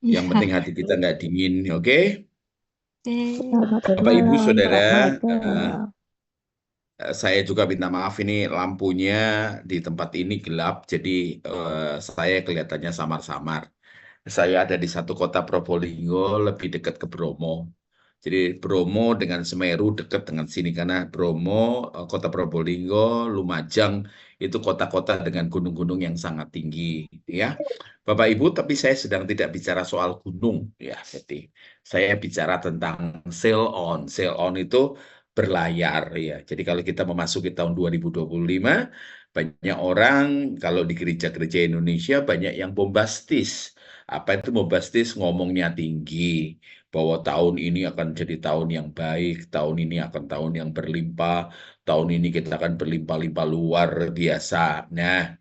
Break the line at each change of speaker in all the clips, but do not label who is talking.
Yang penting
Iya.
hati kita nggak dingin, oke?
Oke.
Bapak, Ibu,
Malam,
Saudara,
selamat
eh,
malam.
saya juga minta maaf ini lampunya di tempat ini gelap, jadi saya kelihatannya samar-samar. Saya ada di satu kota Probolinggo, lebih dekat ke Bromo. Jadi Bromo dengan Semeru dekat dengan sini karena Bromo, kota Probolinggo, Lumajang itu kota-kota dengan gunung-gunung yang sangat tinggi, ya. Bapak Ibu, tapi saya sedang tidak bicara soal gunung, ya. Jadi saya bicara tentang sail on. Sail on itu berlayar, ya. Jadi kalau kita memasuki tahun 2025, banyak orang kalau di gereja-gereja Indonesia banyak yang bombastis. Apa itu bombastis? Ngomongnya tinggi bahwa tahun ini akan jadi tahun yang baik, tahun ini akan tahun yang berlimpah, tahun ini kita akan berlimpah-limpah luar biasa. Nah,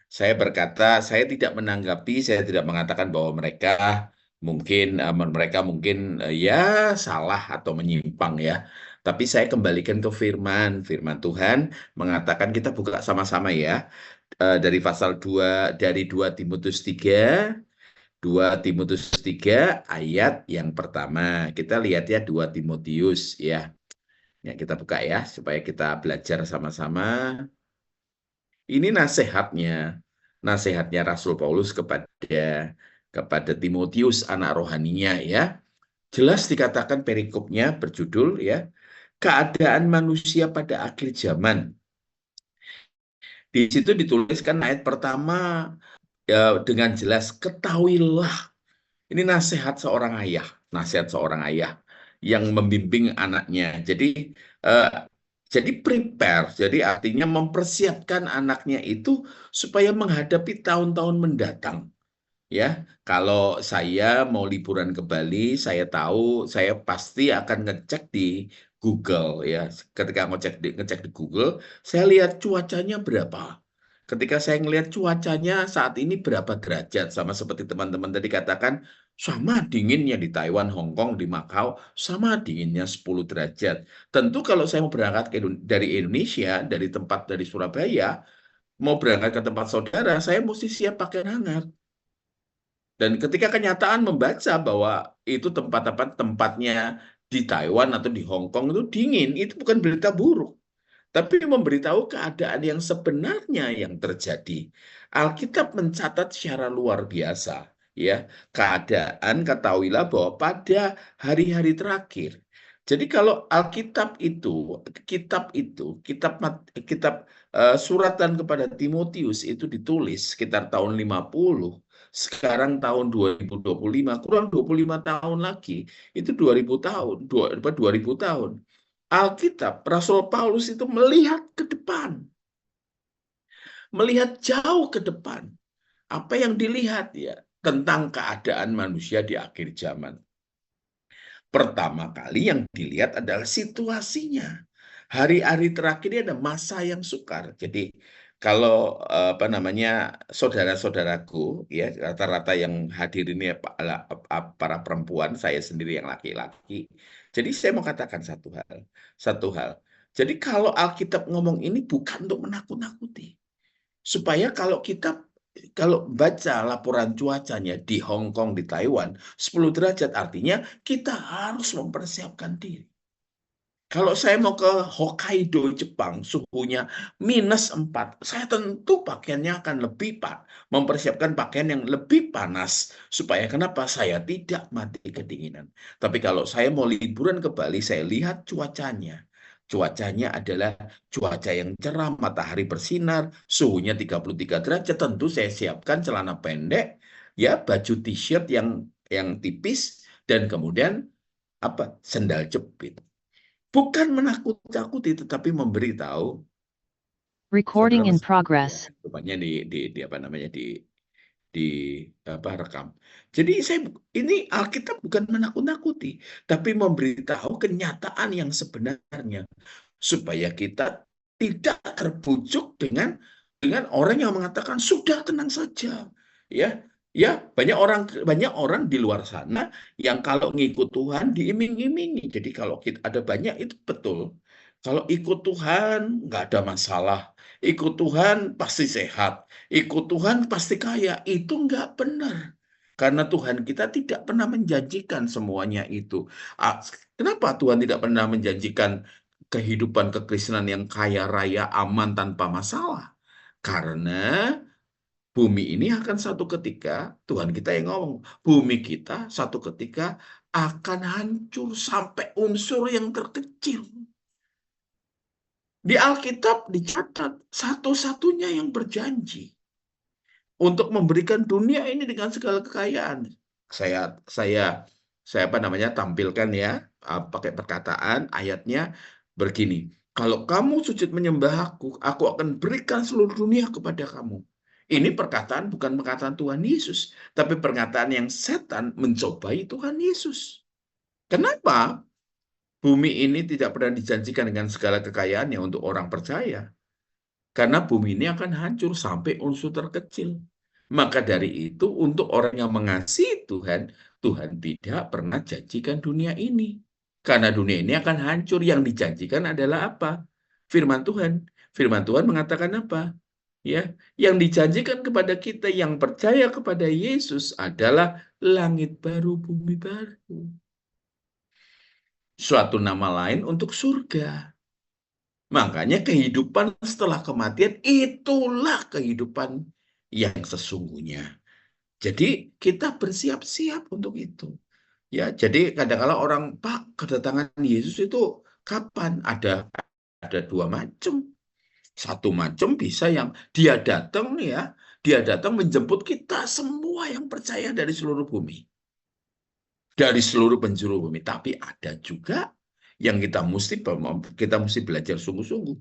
saya berkata, saya tidak menanggapi, saya tidak mengatakan bahwa mereka mungkin ya salah atau menyimpang ya. Tapi saya kembalikan ke firman, firman Tuhan mengatakan kita buka sama-sama ya. Dari pasal 2 dari 2 Timotius 3, 2 Timotius 3 ayat yang pertama. Kita lihat ya 2 Timotius ya. Ya, kita buka ya supaya kita belajar sama-sama. Ini nasihatnya Rasul Paulus kepada Timotius anak rohaninya ya. Jelas dikatakan perikopnya berjudul ya, keadaan manusia pada akhir zaman. Di situ dituliskan ayat pertama ya, dengan jelas ketahuilah. Ini nasihat seorang ayah yang membimbing anaknya. Eh, jadi prepare, jadi artinya mempersiapkan anaknya itu supaya menghadapi tahun-tahun mendatang. Ya, kalau saya mau liburan ke Bali, saya tahu saya pasti akan ngecek di Google ya. Ketika ngecek di Google, saya lihat cuacanya berapa. Ketika saya ngelihat cuacanya saat ini berapa derajat, sama seperti teman-teman tadi katakan, sama dinginnya di Taiwan, Hong Kong, di Makau, sama dinginnya 10 derajat. Tentu kalau saya mau berangkat dari Indonesia, dari Surabaya, mau berangkat ke tempat saudara, saya mesti siap pakaian hangat. Dan ketika kenyataan membaca bahwa itu tempatnya di Taiwan atau di Hong Kong itu dingin, itu bukan berita buruk, tapi memberitahu keadaan yang sebenarnya yang terjadi. Alkitab mencatat secara luar biasa, ya, keadaan ketahuilah bahwa pada hari-hari terakhir. Jadi kalau Alkitab itu, kitab suratan kepada Timotius itu ditulis sekitar tahun 50, sekarang tahun 2025, kurang 25 tahun lagi, itu 2000 tahun, 2000 tahun. Alkitab, Rasul Paulus itu melihat ke depan, melihat jauh ke depan. Apa yang dilihat ya tentang keadaan manusia di akhir zaman. Pertama kali yang dilihat adalah situasinya. Hari-hari terakhir ini ada masa yang sukar. Jadi kalau apa namanya saudara-saudaraku ya rata-rata yang hadir ini para perempuan, saya sendiri yang laki-laki. Jadi saya mau katakan satu hal. Jadi kalau Alkitab ngomong ini bukan untuk menakut-nakuti, supaya kalau baca laporan cuacanya di Hong Kong, di Taiwan, 10 derajat artinya kita harus mempersiapkan diri. Kalau saya mau ke Hokkaido, Jepang, suhunya -4, saya tentu pakaiannya akan lebih mempersiapkan pakaian yang lebih panas. Supaya kenapa? Saya tidak mati kedinginan. Tapi kalau saya mau liburan ke Bali, saya lihat cuacanya. Cuacanya adalah cuaca yang cerah, matahari bersinar, suhunya 33 derajat. Tentu saya siapkan celana pendek, ya, baju t-shirt yang tipis, dan kemudian apa? Sendal jepit. Bukan menakut-nakuti, tetapi memberitahu. Saudara
Recording in
masih ya,
progress.
rupanya di apa namanya di apa rekam. Jadi ini Alkitab bukan menakut-nakuti, tapi memberitahu kenyataan yang sebenarnya supaya kita tidak terbujuk dengan orang yang mengatakan sudah tenang saja. Ya, ya banyak orang di luar sana yang kalau ngikut Tuhan diiming-imingi. Jadi kalau kita ada banyak itu betul. Kalau ikut Tuhan nggak ada masalah. Ikut Tuhan pasti sehat. Ikut Tuhan pasti kaya. Itu nggak benar. Karena Tuhan kita tidak pernah menjanjikan semuanya itu. Kenapa Tuhan tidak pernah menjanjikan kehidupan kekristenan yang kaya raya, aman, tanpa masalah? Karena bumi ini akan satu ketika, Tuhan kita yang ngomong, bumi kita satu ketika akan hancur sampai unsur yang terkecil. Di Alkitab dicatat satu-satunya yang berjanji untuk memberikan dunia ini dengan segala kekayaan. Saya apa namanya tampilkan ya, pakai perkataan ayatnya begini. Kalau kamu sujud menyembah aku akan berikan seluruh dunia kepada kamu. Ini perkataan bukan perkataan Tuhan Yesus, tapi perkataan yang setan mencobai Tuhan Yesus. Kenapa? Bumi ini tidak pernah dijanjikan dengan segala kekayaannya untuk orang percaya. Karena bumi ini akan hancur sampai unsur terkecil. Maka dari itu, untuk orang yang mengasihi Tuhan, Tuhan tidak pernah janjikan dunia ini. Karena dunia ini akan hancur, yang dijanjikan adalah apa? Firman Tuhan. Firman Tuhan mengatakan apa? Ya, yang dijanjikan kepada kita yang percaya kepada Yesus adalah langit baru, bumi baru. Suatu nama lain untuk surga. Makanya kehidupan setelah kematian itulah kehidupan yang sesungguhnya. Jadi kita bersiap-siap untuk itu. Ya, jadi kadang-kala orang, Pak, kedatangan Yesus itu kapan? Ada dua macam. Satu macam bisa yang dia datang ya, dia datang menjemput kita semua yang percaya dari seluruh bumi. Dari seluruh penjuru bumi. Tapi ada juga yang kita mesti belajar sungguh-sungguh.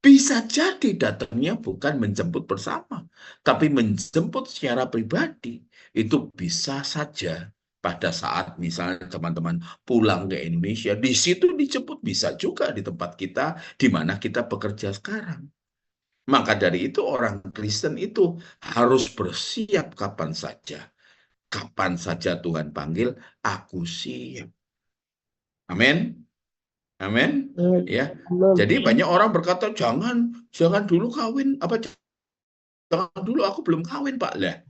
Bisa jadi datangnya bukan menjemput bersama, tapi menjemput secara pribadi. Itu bisa saja pada saat misalnya teman-teman pulang ke Indonesia, di situ dijemput, bisa juga di tempat kita, di mana kita bekerja sekarang. Maka dari itu orang Kristen itu harus bersiap kapan saja. Kapan saja Tuhan panggil, aku siap. Amin. Amin. Ya. Jadi banyak orang berkata, jangan dulu kawin, jangan dulu aku belum kawin, Pak. Lah,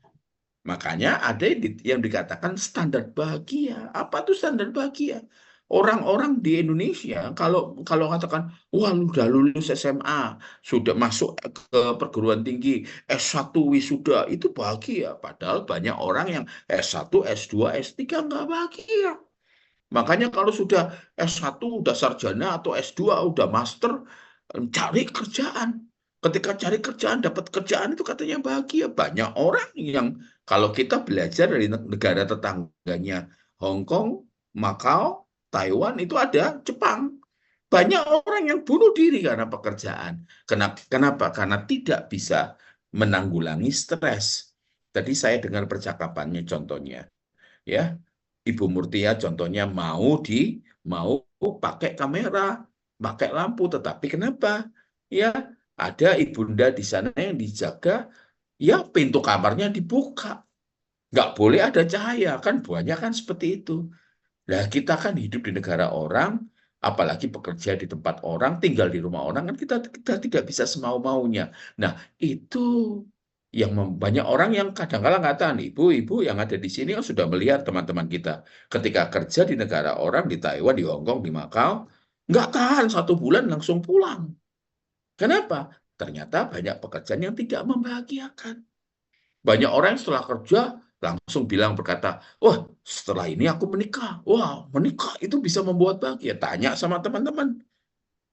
makanya ada yang dikatakan standar bahagia. Apa tuh standar bahagia? Orang-orang di Indonesia kalau katakan, wah, udah lulus SMA, sudah masuk ke perguruan tinggi, S1 wisuda, itu bahagia. Padahal banyak orang yang S1, S2, S3 nggak bahagia. Makanya kalau sudah S1, udah sarjana, atau S2, udah master, cari kerjaan. Ketika cari kerjaan, dapat kerjaan itu katanya bahagia. Banyak orang yang kalau kita belajar dari negara tetangganya, Hong Kong, Macau, Taiwan, itu ada Jepang. Banyak orang yang bunuh diri karena pekerjaan. Kenapa? Karena tidak bisa menanggulangi stres. Tadi saya dengar percakapannya contohnya. Ya, Ibu Murtia contohnya mau pakai kamera, pakai lampu, tetapi kenapa? Ya, ada ibunda di sana yang dijaga, ya pintu kamarnya dibuka. Nggak boleh ada cahaya, kan banyak kan seperti itu. Nah, kita kan hidup di negara orang, apalagi bekerja di tempat orang, tinggal di rumah orang, kan kita tidak bisa semau-maunya. Nah, itu yang banyak orang yang kadang-kala nggak tahan. Ibu-ibu yang ada di sini kan sudah melihat teman-teman kita. Ketika kerja di negara orang, di Taiwan, di Hong Kong, di Macau, nggak tahan 1 bulan langsung pulang. Kenapa? Ternyata banyak pekerjaan yang tidak membahagiakan. Banyak orang yang setelah kerja langsung berkata, wah, setelah ini aku menikah. Wah, menikah itu bisa membuat bahagia. Tanya sama teman-teman.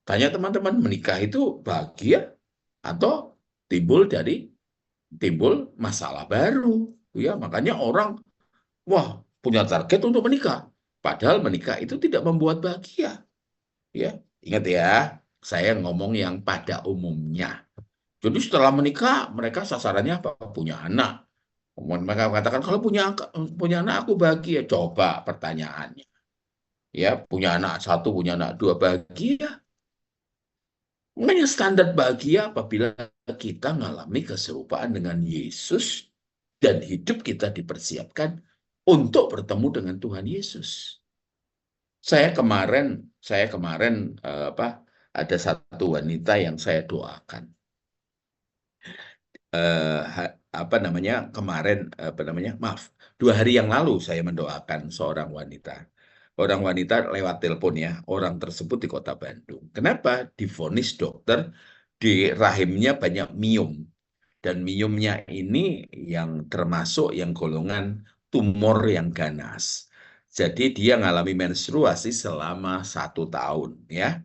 Tanya teman-teman, menikah itu bahagia atau timbul masalah baru. Ya, makanya orang, wah, punya target untuk menikah. Padahal menikah itu tidak membuat bahagia. Ya, ingat ya, saya ngomong yang pada umumnya. Jadi setelah menikah, mereka sasarannya apa? Punya anak. Kemudian mereka katakan, kalau punya anak aku bahagia. Coba pertanyaannya. Ya, punya anak satu, punya anak dua, bahagia. Makanya standar bahagia apabila kita mengalami keserupaan dengan Yesus dan hidup kita dipersiapkan untuk bertemu dengan Tuhan Yesus. Saya kemarin ada satu wanita yang saya doakan. Kemarin maaf, 2 hari yang lalu saya mendoakan seorang wanita. Orang wanita lewat telepon ya, orang tersebut di Kota Bandung. Kenapa? Divonis dokter di rahimnya banyak miom. Dan miomnya ini yang termasuk yang golongan tumor yang ganas. Jadi dia mengalami menstruasi selama 1 tahun ya.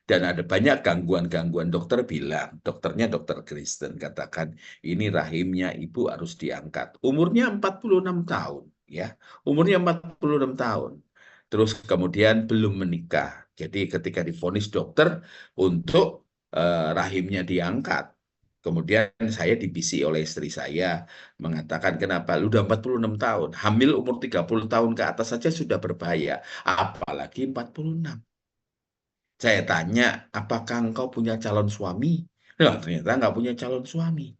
Dan ada banyak gangguan-gangguan, dokter bilang, dokternya dokter Kristen, katakan ini rahimnya ibu harus diangkat. Umurnya 46 tahun, ya. Umurnya 46 tahun. Terus kemudian belum menikah. Jadi ketika divonis dokter untuk rahimnya diangkat. Kemudian saya dibisi oleh istri saya, mengatakan kenapa? Lu udah 46 tahun, hamil umur 30 tahun ke atas saja sudah berbahaya, apalagi 46. Saya tanya, apakah engkau punya calon suami? Nah, ternyata nggak punya calon suami.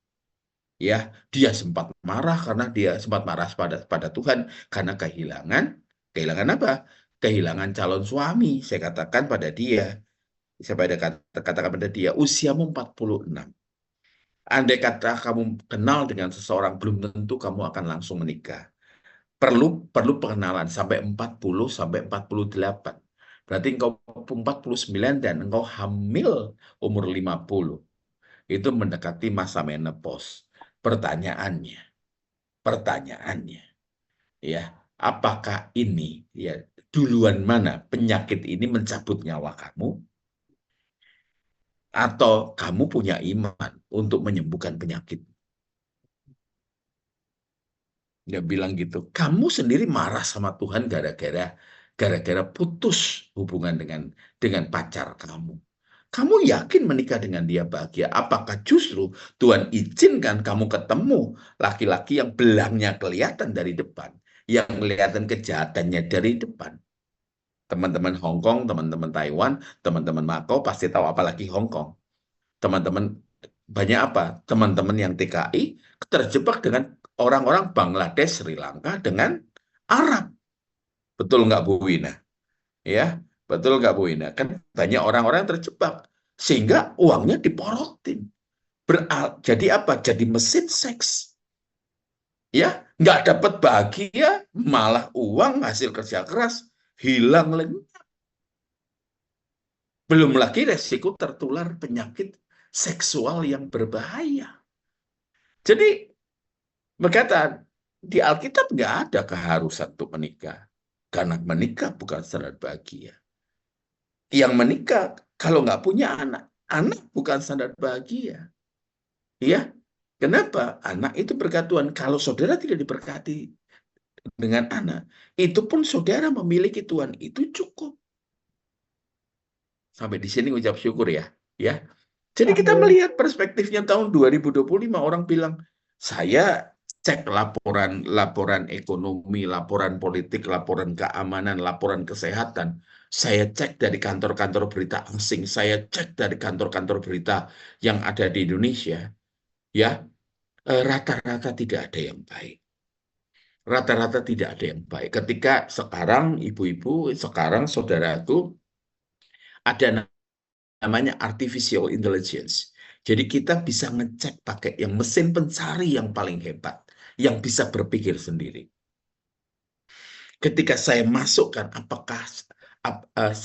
Ya, dia sempat marah karena dia sempat marah pada Tuhan karena kehilangan apa? Kehilangan calon suami. Saya katakan pada dia, katakan pada dia, usiamu 46. Andai kata kamu kenal dengan seseorang, belum tentu kamu akan langsung menikah. Perlu pengenalan sampai 40 sampai 48. Berarti engkau 49 dan engkau hamil umur 50. Itu mendekati masa menopause. Pertanyaannya, pertanyaannya, ya, apakah ini ya duluan mana penyakit ini mencabut nyawa kamu atau kamu punya iman untuk menyembuhkan penyakit? Dia bilang gitu, kamu sendiri marah sama Tuhan gara-gara putus hubungan dengan pacar kamu. Kamu yakin menikah dengan dia bahagia? Apakah justru Tuhan izinkan kamu ketemu laki-laki yang belangnya kelihatan dari depan, yang kelihatan kejahatannya dari depan? Teman-teman Hong Kong, teman-teman Taiwan, teman-teman Makau pasti tahu, apalagi Hong Kong. Teman-teman banyak apa? Teman-teman yang TKI terjebak dengan orang-orang Bangladesh, Sri Lanka dengan Arab. Betul nggak Bu Wina? Ya, betul nggak Bu Wina? Kan banyak orang-orang yang terjebak sehingga uangnya diporotin. Jadi apa? Jadi mesin seks. Ya, nggak dapat bahagia, malah uang hasil kerja keras hilang lagi. Belum lagi resiko tertular penyakit seksual yang berbahaya. Jadi berkata, di Alkitab nggak ada keharusan untuk menikah. Karena menikah bukan standar bahagia. Yang menikah kalau nggak punya anak, anak bukan standar bahagia. Ya, kenapa? Anak itu berkat Tuhan. Kalau saudara tidak diberkati dengan anak, itu pun saudara memiliki Tuhan, itu cukup. Sampai di sini ucap syukur ya. Ya. Jadi kita melihat perspektifnya tahun 2025, orang bilang, saya cek laporan ekonomi, laporan politik, laporan keamanan, laporan kesehatan. Saya cek dari kantor-kantor berita asing, saya cek dari kantor-kantor berita yang ada di Indonesia. Ya, rata-rata tidak ada yang baik. Rata-rata tidak ada yang baik. Ketika sekarang ibu-ibu, sekarang saudaraku, ada namanya artificial intelligence. Jadi kita bisa ngecek pakai yang mesin pencari yang paling hebat, yang bisa berpikir sendiri. Ketika saya masukkan apakah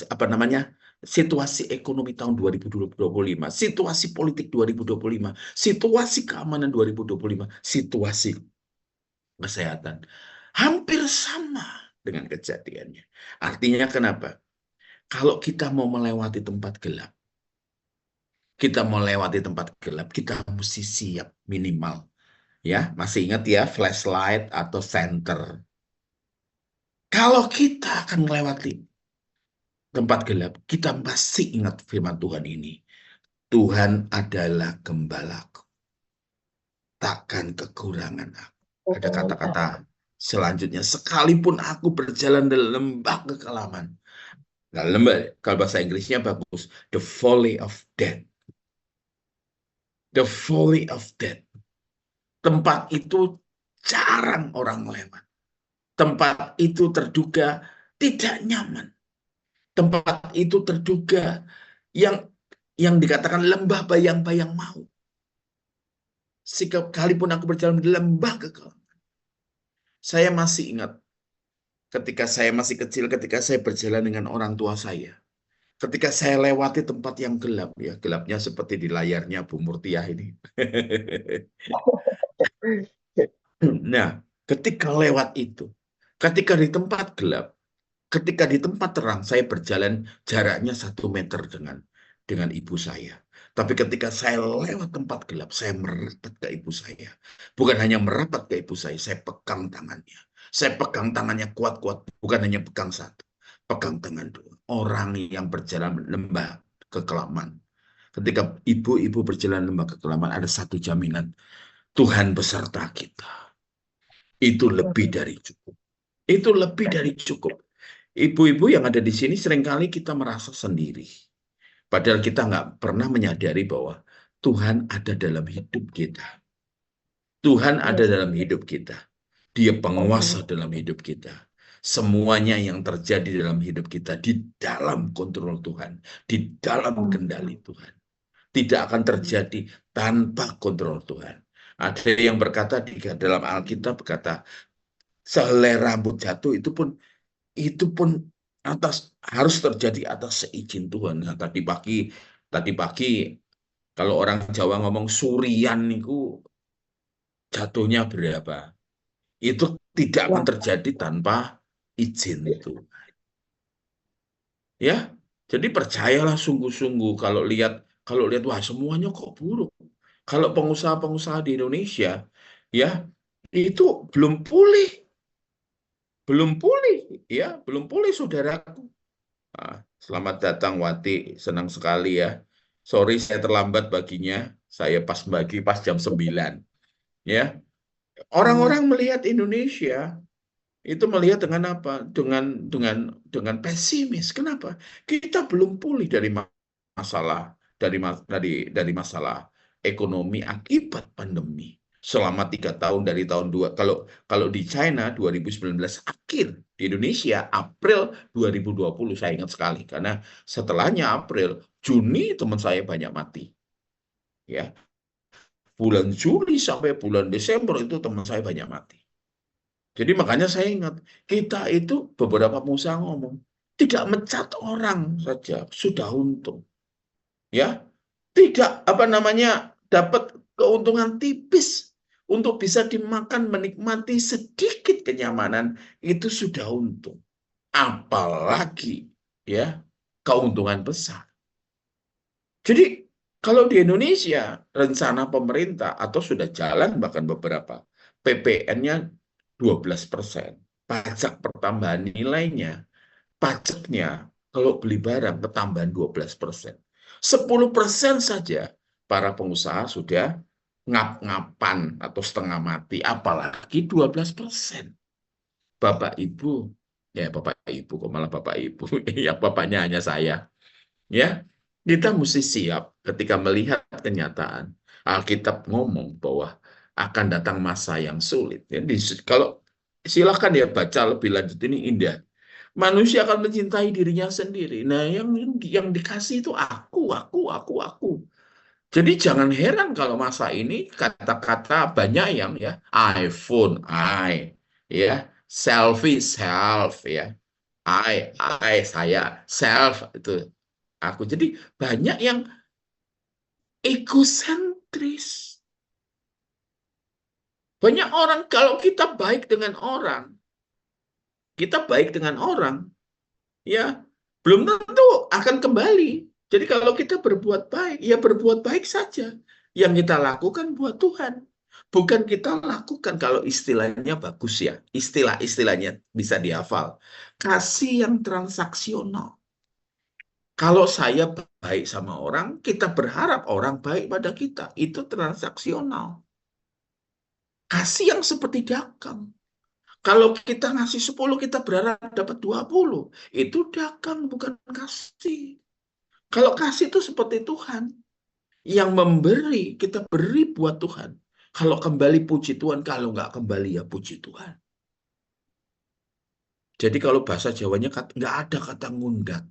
apa namanya situasi ekonomi tahun 2025, situasi politik 2025, situasi keamanan 2025, situasi kesehatan hampir sama dengan kejadiannya. Artinya kenapa? Kalau kita mau melewati tempat gelap, kita mesti siap minimal. Ya, masih ingat ya flashlight atau senter. Kalau kita akan melewati tempat gelap, kita masih ingat firman Tuhan ini. Tuhan adalah gembalaku. Takkan kekurangan aku. Ada kata-kata selanjutnya, sekalipun aku berjalan dalam lembah kekelaman. Nah, lembah, kalau bahasa Inggrisnya bagus, the valley of death. The valley of death. Tempat itu jarang orang lewat. Tempat itu terduga tidak nyaman. Tempat itu terduga yang dikatakan lembah bayang-bayang maut. Sekalipun aku berjalan di lembah kekelaman. Saya masih ingat ketika saya masih kecil, ketika saya berjalan dengan orang tua saya. Ketika saya lewati tempat yang gelap, ya gelapnya seperti di layarnya Bu Murtiah ini. Nah, ketika lewat itu, ketika di tempat gelap, ketika di tempat terang, saya berjalan jaraknya 1 meter dengan ibu saya. Tapi ketika saya lewat tempat gelap, saya merapat ke ibu saya. Bukan hanya merapat ke ibu saya pegang tangannya. Saya pegang tangannya kuat-kuat, bukan hanya pegang satu. Pegang tangan dua. Orang yang berjalan lembah kekelaman. Ketika ibu-ibu berjalan lembah kekelaman, ada satu jaminan. Tuhan beserta kita. Itu lebih dari cukup. Itu lebih dari cukup. Ibu-ibu yang ada di sini seringkali kita merasa sendiri. Padahal kita nggak pernah menyadari bahwa Tuhan ada dalam hidup kita. Tuhan ada dalam hidup kita. Dia penguasa dalam hidup kita. Semuanya yang terjadi dalam hidup kita di dalam kontrol Tuhan. Di dalam kendali Tuhan. Tidak akan terjadi tanpa kontrol Tuhan. Ada yang berkata dalam Alkitab berkata, sehelai rambut jatuh itu pun harus terjadi atas seizin Tuhan. Nah, tadi pagi kalau orang Jawa ngomong surian itu jatuhnya berapa? Itu tidak akan terjadi tanpa izin Tuhan. Ya, jadi percayalah sungguh-sungguh kalau lihat wah semuanya kok buruk. Kalau pengusaha-pengusaha di Indonesia ya itu belum pulih saudaraku. Selamat datang Wati, senang sekali ya. Sorry saya terlambat baginya. Saya pas jam 9. Ya. Orang-orang melihat Indonesia itu melihat dengan apa? Dengan pesimis. Kenapa? Kita belum pulih dari masalah ekonomi akibat pandemi. Selama 3 tahun dari tahun 2, kalau di China 2019 akhir, di Indonesia April 2020 saya ingat sekali karena setelahnya April, Juni teman saya banyak mati. Ya, bulan Juli sampai bulan Desember itu teman saya banyak mati. Jadi makanya saya ingat, kita itu beberapa pengusaha ngomong, tidak mencat orang saja, sudah untung. Ya, tidak dapat keuntungan tipis untuk bisa dimakan menikmati sedikit kenyamanan itu sudah untung. Apalagi ya keuntungan besar. Jadi kalau di Indonesia rencana pemerintah atau sudah jalan bahkan beberapa PPN-nya 12%, pajak pertambahan nilainya, pajaknya kalau beli barang ketambahan 12%. 10% saja para pengusaha sudah ngap-ngapan atau setengah mati, apalagi 12%. Bapak Ibu, ya Bapak Ibu, kok malah Bapak Ibu, ya bapaknya hanya saya. Ya, kita mesti siap ketika melihat kenyataan. Alkitab ngomong bahwa akan datang masa yang sulit. Jadi, kalau silakan ya baca lebih lanjut ini indah. Manusia akan mencintai dirinya sendiri. Nah, yang dikasih itu aku. Jadi jangan heran kalau masa ini kata-kata banyak yang ya iPhone, ya selfie, self, ya saya, self itu aku. Jadi banyak yang egosentris. Banyak orang kalau kita baik dengan orang, ya belum tentu akan kembali. Jadi kalau kita berbuat baik, ya berbuat baik saja. Yang kita lakukan buat Tuhan. Bukan kita lakukan kalau istilahnya bagus ya. Istilahnya bisa dihafal. Kasih yang transaksional. Kalau saya baik sama orang, kita berharap orang baik pada kita. Itu transaksional. Kasih yang seperti dagang. Kalau kita ngasih 10, kita berharap dapat 20. Itu dagang, bukan kasih. Kalau kasih itu seperti Tuhan. Yang memberi, kita beri buat Tuhan. Kalau kembali puji Tuhan, kalau nggak kembali ya puji Tuhan. Jadi kalau bahasa Jawanya nggak ada kata ngundat.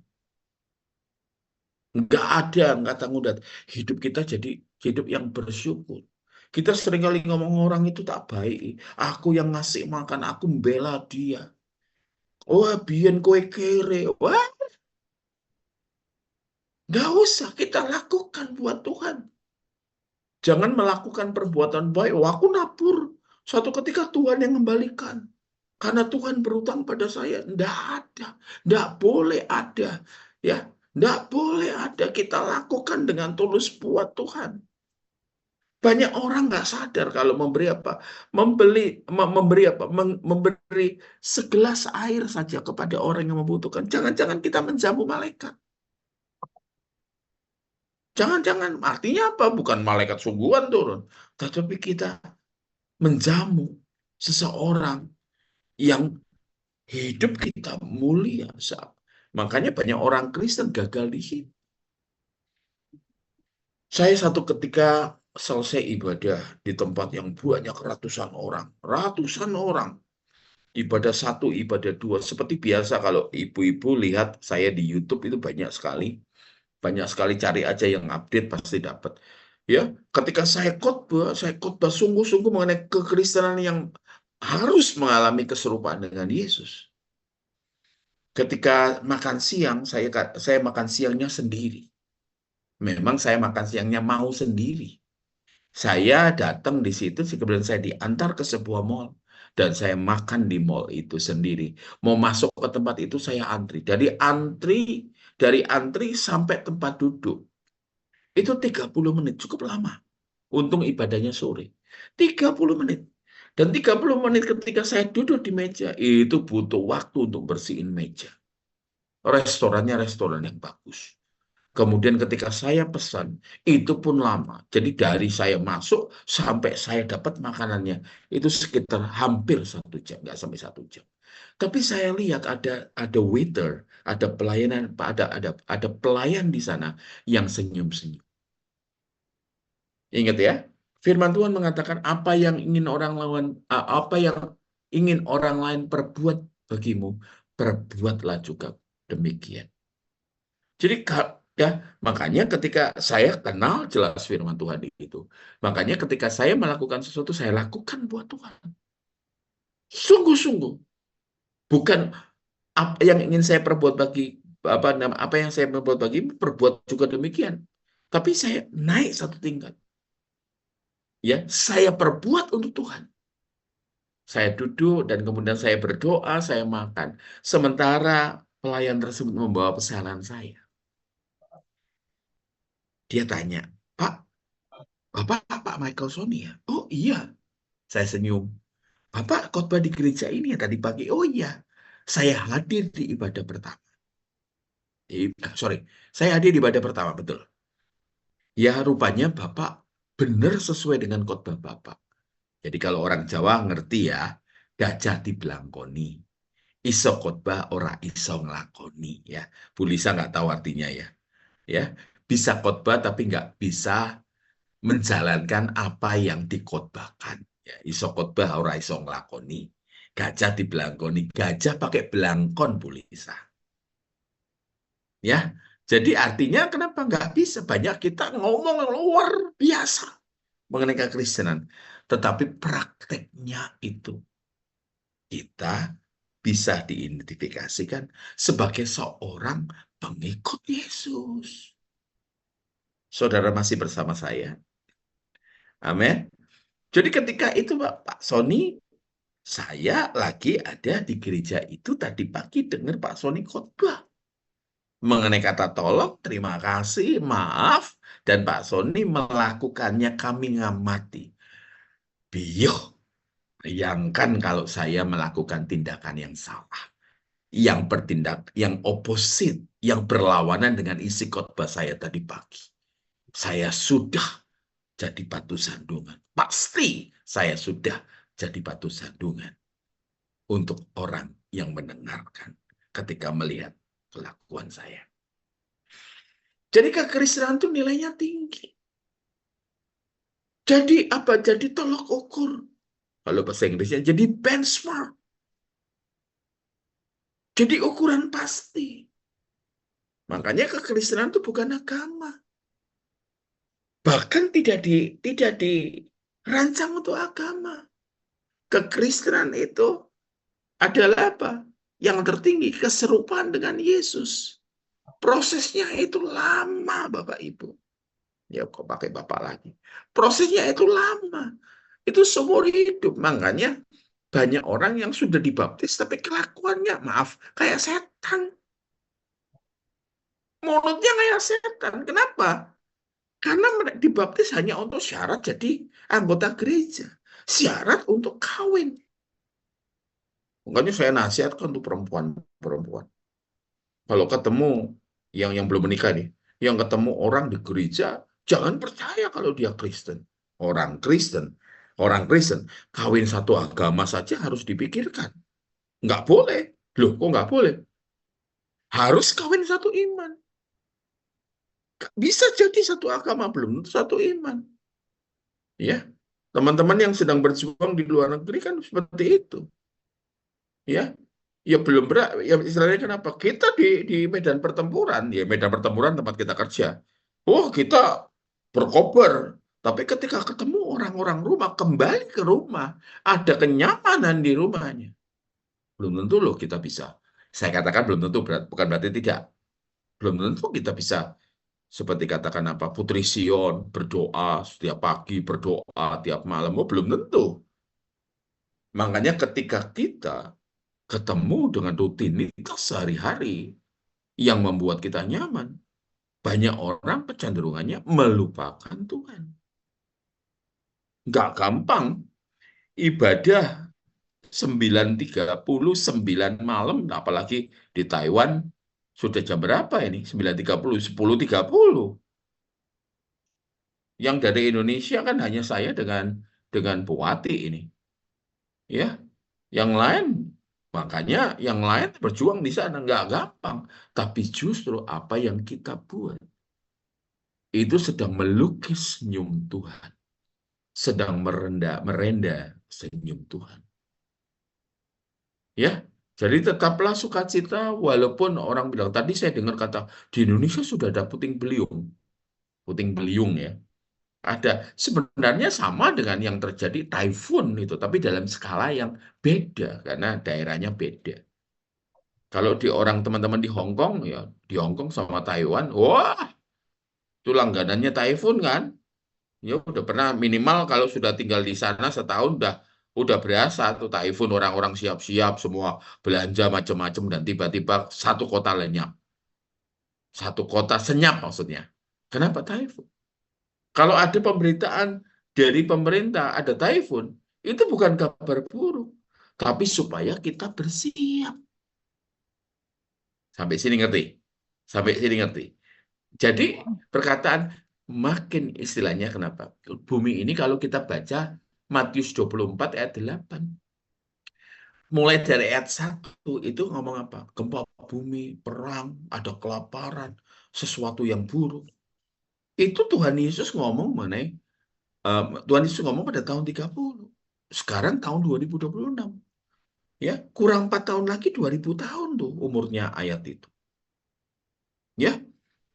Nggak ada kata ngundat. Hidup kita jadi hidup yang bersyukur. Kita seringkali ngomong orang itu tak baik. Aku yang ngasih makan, aku membela dia. Wah, biyen kowe kere. Wah, nggak usah kita lakukan buat Tuhan. Jangan melakukan perbuatan baik. Wah, aku nabur. Suatu ketika Tuhan yang kembalikan. Karena Tuhan berutang pada saya. Nggak ada. Nggak boleh ada. Ya, nggak boleh ada. Kita lakukan dengan tulus buat Tuhan. Banyak orang nggak sadar kalau memberi apa, memberi apa, memberi segelas air saja kepada orang yang membutuhkan. Jangan-jangan kita menjamu malaikat. Jangan-jangan artinya apa? Bukan malaikat sungguhan turun, tetapi kita menjamu seseorang yang hidup kita mulia. Makanya banyak orang Kristen gagal di sini. Saya satu ketika selesai ibadah di tempat yang banyak ratusan orang, ibadah satu, ibadah dua, seperti biasa kalau ibu-ibu lihat saya di YouTube itu banyak sekali cari aja yang update pasti dapat. Ya, ketika saya khotbah sungguh-sungguh mengenai kekristenan yang harus mengalami keserupaan dengan Yesus. Ketika makan siang, saya makan siangnya sendiri. Memang saya makan siangnya mau sendiri. Saya datang di situ, kemudian saya diantar ke sebuah mall. Dan saya makan di mall itu sendiri. Mau masuk ke tempat itu saya antri. Dari antri sampai tempat duduk. Itu 30 menit, cukup lama. Untung ibadahnya sore. 30 menit. Dan 30 menit ketika saya duduk di meja, itu butuh waktu untuk bersihin meja. Restorannya restoran yang bagus. Kemudian ketika saya pesan, itu pun lama. Jadi dari saya masuk sampai saya dapat makanannya, itu sekitar hampir 1 jam, nggak sampai 1 jam. Tapi saya lihat ada waiter, ada pelayanan, ada pelayan di sana yang senyum-senyum. Ingat ya, firman Tuhan mengatakan apa yang ingin orang lain perbuat bagimu, perbuatlah juga demikian. Jadi ya, makanya ketika saya kenal jelas firman Tuhan itu, makanya ketika saya melakukan sesuatu, saya lakukan buat Tuhan. Sungguh-sungguh, bukan apa yang ingin saya perbuat apa yang saya perbuat bagimu, perbuat juga demikian. Tapi saya naik satu tingkat. Ya, saya perbuat untuk Tuhan. Saya duduk dan kemudian saya berdoa, saya makan. Sementara pelayan tersebut membawa pesanan saya. Dia tanya, Pak, Bapak Pak Michael Sony ya? Oh iya, saya senyum. Bapak khotbah di gereja ini ya tadi pagi? Oh iya, saya hadir di ibadah pertama. Sorry, saya hadir di ibadah pertama, betul. Ya, rupanya Bapak benar sesuai dengan khotbah Bapak. Jadi kalau orang Jawa ngerti ya, gajah dibelangkoni. Iso khotbah ora iso nglakoni ya. Bu Lisa nggak tahu artinya ya. Ya, bisa khotbah tapi nggak bisa menjalankan apa yang dikhotbahkan. Ya, iso khotbah ora iso nglakoni. Gajah dibelangkoni. Gajah pakai belangkon, Bu Lisa. Ya, jadi artinya kenapa nggak bisa? Banyak kita ngomong luar biasa mengenai kekristenan. Tetapi prakteknya itu kita bisa diidentifikasikan sebagai seorang pengikut Yesus. Saudara masih bersama saya. Amin. Jadi ketika itu Pak Sony, saya lagi ada di gereja itu tadi pagi dengar Pak Sony khotbah mengenai kata tolong, terima kasih, maaf, dan Pak Sony melakukannya kami ngamati. Biyuh, bayangkan kalau saya melakukan tindakan yang salah, yang oposit, yang berlawanan dengan isi khotbah saya tadi pagi. Saya sudah jadi batu sandungan. Pasti saya sudah jadi batu sandungan untuk orang yang mendengarkan ketika melihat kelakuan saya. Jadi kekristenan itu nilainya tinggi. Jadi apa? Jadi tolok ukur. Kalau bahasa Inggrisnya jadi benchmark. Jadi ukuran pasti. Makanya kekristenan itu bukan agama. Bahkan tidak di Rancang untuk agama. Kekristenan itu adalah apa? Yang tertinggi, keserupaan dengan Yesus. Prosesnya itu lama, Bapak Ibu. Ya, kok pakai Bapak lagi. Prosesnya itu lama. Itu seumur hidup. Makanya banyak orang yang sudah dibaptis, tapi kelakuannya, maaf, kayak setan. Mulutnya kayak setan. Kenapa? Karena dibaptis hanya untuk syarat jadi anggota gereja. Syarat untuk kawin. Makanya saya nasihatkan untuk perempuan-perempuan. Kalau ketemu yang belum menikah nih, yang ketemu orang di gereja, jangan percaya kalau dia Kristen. Orang Kristen, orang Kristen, kawin satu agama saja harus dipikirkan. Nggak boleh. Loh, kok nggak boleh? Harus kawin satu iman. Bisa jadi satu agama, belum tentu satu iman. Ya, teman-teman yang sedang berjuang di luar negeri kan seperti itu. Ya, ya belum berat. Ya istilahnya kenapa? Kita di medan pertempuran, ya medan pertempuran tempat kita kerja. Oh, kita berkobar. Tapi ketika ketemu orang-orang rumah, kembali ke rumah, ada kenyamanan di rumahnya. Belum tentu loh kita bisa. Saya katakan belum tentu, bukan berarti tidak. Belum tentu kita bisa seperti katakan apa Putri Sion berdoa setiap pagi, berdoa tiap malam. Oh, belum tentu. Makanya ketika kita ketemu dengan rutinitas sehari-hari yang membuat kita nyaman, banyak orang kecenderungannya melupakan Tuhan. Nggak gampang. Ibadah 9:39 malam, apalagi di Taiwan, sudah jam berapa ini? 9:30, 10:30. Yang dari Indonesia kan hanya saya dengan Buati ini. Ya, yang lain, makanya yang lain berjuang di sana nggak gampang. Tapi justru apa yang kita buat itu sedang melukis senyum Tuhan, sedang merenda senyum Tuhan. Ya, jadi tetaplah sukacita walaupun orang bilang tadi saya dengar kata di Indonesia sudah ada puting beliung ya. Ada sebenarnya sama dengan yang terjadi typhoon itu, tapi dalam skala yang beda karena daerahnya beda. Kalau di orang teman-teman di Hong Kong ya, di Hong Kong sama Taiwan, wah, itu langganannya typhoon kan? Ya udah pernah minimal kalau sudah tinggal di sana setahun udah berasa tuh typhoon orang-orang siap-siap semua belanja macam-macam dan tiba-tiba satu kota lenyap. Satu kota senyap maksudnya. Kenapa typhoon? Kalau ada pemberitaan dari pemerintah ada typhoon, itu bukan kabar buruk, tapi supaya kita bersiap. Sampai sini ngerti? Sampai sini ngerti? Jadi perkataan makin istilahnya kenapa? Bumi ini kalau kita baca Matius 24 ayat 8. Mulai dari ayat 1 itu ngomong apa? Gempa bumi, perang, ada kelaparan, sesuatu yang buruk. Itu Tuhan Yesus ngomong mengenai Tuhan Yesus ngomong pada tahun 30. Sekarang tahun 2026. Ya, kurang 4 tahun lagi 2000 tahun tuh umurnya ayat itu. Ya,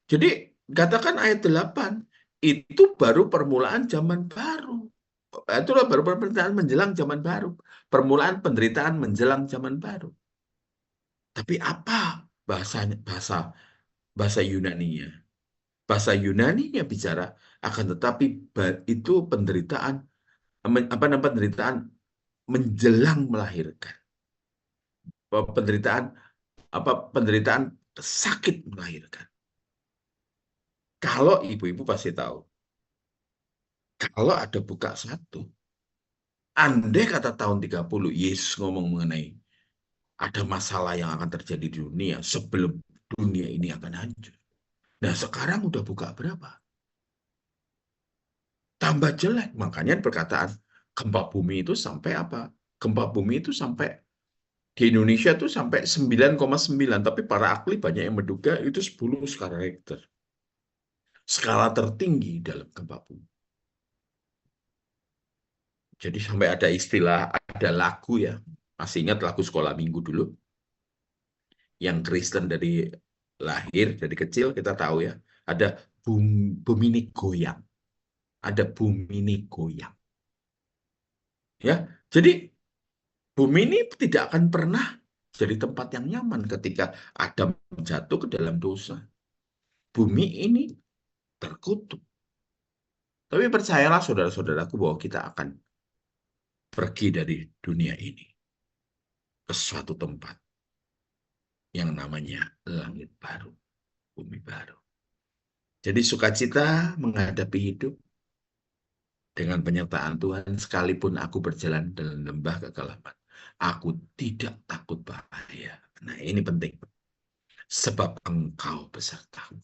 jadi katakan ayat 8 itu baru permulaan zaman baru. Itulah baru penderitaan menjelang zaman baru. Permulaan penderitaan menjelang zaman baru. Tapi apa bahasanya bahasa Yunaninya? Bahasa Yunaninya bicara akan tetapi itu penderitaan apa namanya penderitaan menjelang melahirkan. Penderitaan penderitaan sakit melahirkan. Kalau ibu-ibu pasti tahu, kalau ada buka satu, andai kata tahun 30 Yesus ngomong mengenai ada masalah yang akan terjadi di dunia sebelum dunia ini akan hancur. Nah, sekarang udah buka berapa? Tambah jelek. Makanya perkataan gempa bumi itu sampai apa? Gempa bumi itu sampai di Indonesia tuh sampai 9,9, tapi para ahli banyak yang menduga itu 10 skala Richter. Skala tertinggi dalam gempa bumi. Jadi sampai ada istilah, ada lagu ya. Masih ingat lagu sekolah minggu dulu? Yang Kristen dari lahir, dari kecil kita tahu ya. Ada bumi ini goyang. Ada bumi ini goyang. Ya, jadi bumi ini tidak akan pernah jadi tempat yang nyaman ketika Adam jatuh ke dalam dosa. Bumi ini terkutuk. Tapi percayalah saudara-saudaraku bahwa kita akan pergi dari dunia ini ke suatu tempat yang namanya langit baru, bumi baru. Jadi sukacita menghadapi hidup dengan penyertaan Tuhan, sekalipun aku berjalan dalam lembah kegelapan, aku tidak takut bahaya. Nah, ini penting. Sebab engkau besertaku.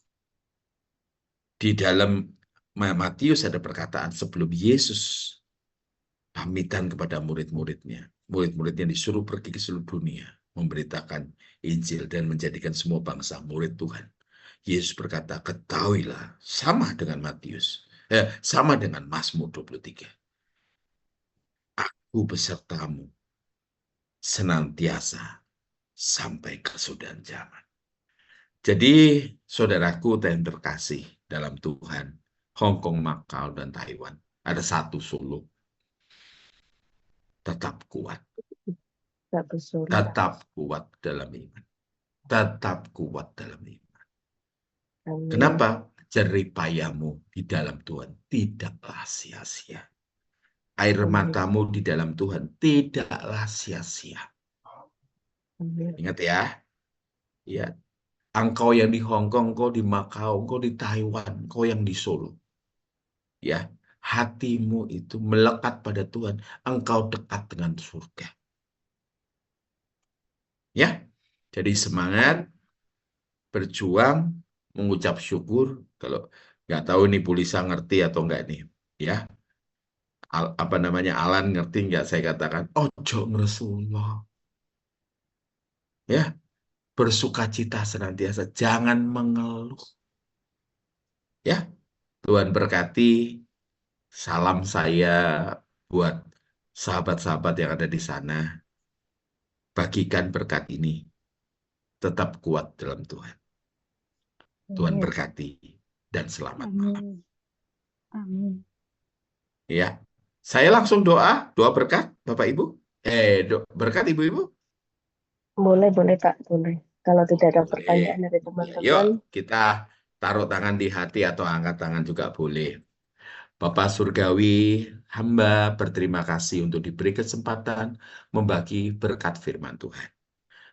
Di dalam Matius ada perkataan sebelum Yesus pamitan kepada murid-muridnya. Murid-muridnya disuruh pergi ke seluruh dunia, memberitakan Injil dan menjadikan semua bangsa murid Tuhan. Yesus berkata, ketahuilah, sama dengan Matius, sama dengan Mazmur 23. Aku besertamu senantiasa sampai kesudahan zaman. Jadi, saudaraku yang terkasih dalam Tuhan, Hong Kong, Macau, dan Taiwan, ada satu suluk. Tetap kuat. Tetap kuat dalam iman. Tetap kuat dalam iman. Kenapa? Jeripayamu di dalam Tuhan tidaklah sia-sia. Air matamu di dalam Tuhan tidaklah sia-sia. Ingat ya. Ya. Engkau yang di Hong Kong, engkau di Macau, engkau di Taiwan, engkau yang di Solo. Ya, hatimu itu melekat pada Tuhan, engkau dekat dengan surga. Ya. Jadi semangat, berjuang, mengucap syukur. Kalau nggak tahu nih Pulisa ngerti atau enggak nih, ya. Apa namanya, Alan ngerti nggak saya katakan? Ojo ngresullah. Ya, bersukacita senantiasa, jangan mengeluh. Ya, Tuhan berkati. Salam saya buat sahabat-sahabat yang ada di sana. Bagikan berkat ini. Tetap kuat dalam Tuhan. Tuhan berkati dan selamat malam.
Amin.
Ya, saya langsung doa berkat Bapak Ibu. Berkat Ibu-Ibu.
Boleh Pak, boleh. Kalau tidak ada
Boleh.
pertanyaan dari
Ya,
teman-teman.
yuk kita taruh tangan di hati atau angkat tangan juga boleh. Bapak Surgawi, hamba berterima kasih untuk diberi kesempatan membagi berkat firman Tuhan.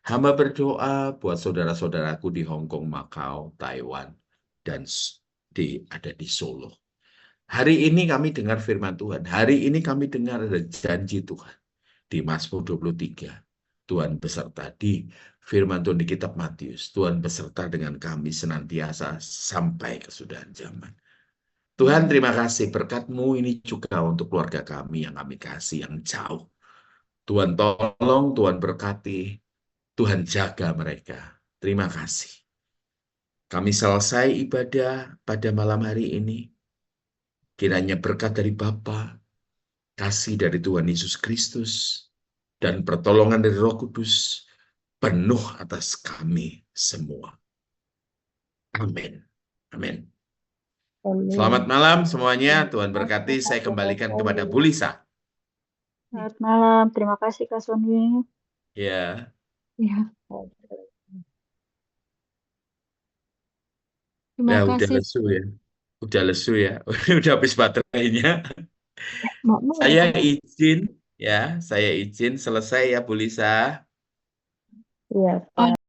Hamba berdoa buat saudara-saudaraku di Hong Kong, Macau, Taiwan, dan ada di Solo. Hari ini kami dengar firman Tuhan. Hari ini kami dengar ada janji Tuhan. Di Mazmur 23, Tuhan beserta. Di firman Tuhan di kitab Matius, Tuhan beserta dengan kami senantiasa sampai kesudahan zaman. Tuhan, terima kasih berkat-Mu ini juga untuk keluarga kami yang kami kasih yang jauh. Tuhan tolong, Tuhan berkati, Tuhan jaga mereka. Terima kasih. Kami selesai ibadah pada malam hari ini. Kiranya berkat dari Bapa, kasih dari Tuhan Yesus Kristus, dan pertolongan dari Roh Kudus penuh atas kami semua. Amin. Amin. Selamat malam semuanya. Tuhan berkati. Saya kembalikan kepada Bu Lisa.
Selamat malam. Terima kasih Kak Sony.
Ya.
Ya. Terima
Ya, udah
kasih.
lesu ya. Udah lesu ya. Udah habis baterainya.
Maaf.
Saya izin selesai ya Bu Lisa.
Iya, Pak.